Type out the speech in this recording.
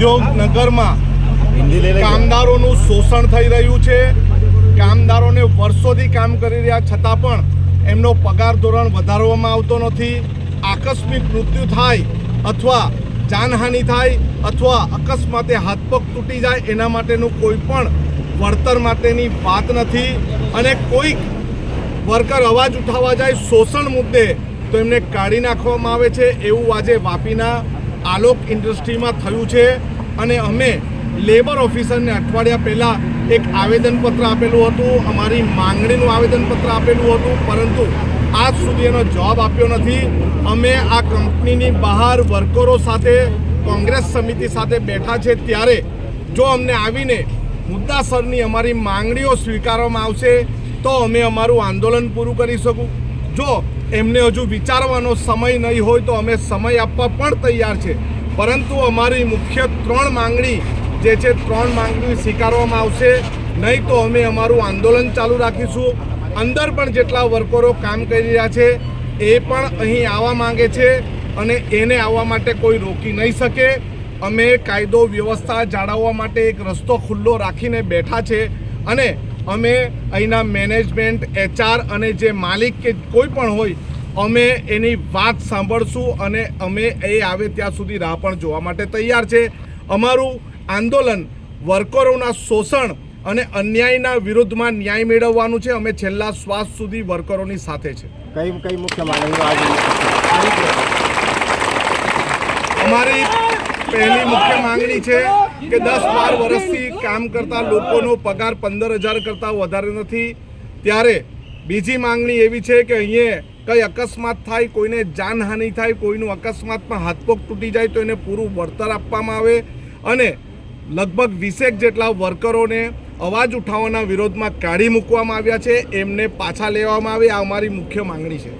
ઉદ્યોગનગરમાં કામદારોનું શોષણ થઈ રહ્યું છે। કામદારોને વર્ષોથી કામ કરી રહ્યા છતાં પણ એમનો પગાર ધોરણ વધારવામાં આવતો નથી। આકસ્મિક મૃત્યુ થાય અથવા જાનહાનિ થાય અથવા અકસ્માતે હાથ પગ તૂટી જાય એના માટેનું કોઈ પણ વળતર માટેની વાત નથી। અને કોઈક વર્કર અવાજ ઉઠાવવા જાય શોષણ મુદ્દે તો એમને કાઢી નાખવામાં આવે છે। એવું આજે વાપીના આલોક ઇન્ડસ્ટ્રીમાં થયું છે। અને અમે લેબર ઓફિસરને અઠવાડિયા પહેલાં એક આવેદનપત્ર આપેલું હતું, અમારી માંગણીનું આવેદનપત્ર આપેલું હતું, પરંતુ આજ સુધી એનો જવાબ આપ્યો નથી। અમે આ કંપનીની બહાર વર્કરો સાથે કોંગ્રેસ સમિતિ સાથે બેઠા છે, ત્યારે જો અમને આવીને મુદ્દાસરની અમારી માંગણીઓ સ્વીકારવામાં આવશે તો અમે અમારું આંદોલન પૂરું કરી શકું। જો એમને હજુ વિચારવાનો સમય નહીં હોય તો અમે સમય આપવા પણ તૈયાર છે, પરંતુ અમારી મુખ્ય 3 માંગણી જે છે 3 માંગણી સ્વીકારવામાં આવશે નહીં તો અમે અમારું આંદોલન ચાલુ રાખીશું। અંદર પણ જેટલા વર્કરો કામ કરી રહ્યા છે એ પણ અહીં આવવા માંગે છે અને એને આવવા માટે કોઈ રોકી નહીં શકે। અમે કાયદો વ્યવસ્થા જાળવવા માટે એક રસ્તો ખુલ્લો રાખીને બેઠા છે અને અમે અહીંના મેનેજમેન્ટ, HR અને જે માલિક કે કોઈ પણ હોય અમે એની વાત સાંભળશું અને અમે એ આવે ત્યાં સુધી રાહ પણ જોવા માટે તૈયાર છે। અમારું આંદોલન વર્કરોના શોષણ અને અન્યાયના વિરુદ્ધમાં ન્યાય મેળવવાનું છે। અમે છેલ્લા શ્વાસ સુધી વર્કરોની સાથે છે। કઈ મુખ્ય માંગણીઓ આજે અમારી પહેલી મુખ્ય માંગણી છે કે 10-12 વર્ષથી કામ કરતા લોકોનો પગાર 15,000 કરતાં વધારે નથી। ત્યારે બીજી માંગણી એવી છે કે અહીંયા કંઈ અકસ્માત થાય, કોઈને જાનહાનિ થાય, કોઈનું અકસ્માતમાં હાથ પગ તૂટી જાય તો એને પૂરું વળતર આપવામાં આવે અને લગભગ 20 જેટલા વર્કરોને અવાજ ઉઠાવવાના વિરોધમાં કાઢી મૂકવામાં આવ્યા છે, એમને પાછા લેવામાં આવે। આ અમારી મુખ્ય માંગણી છે।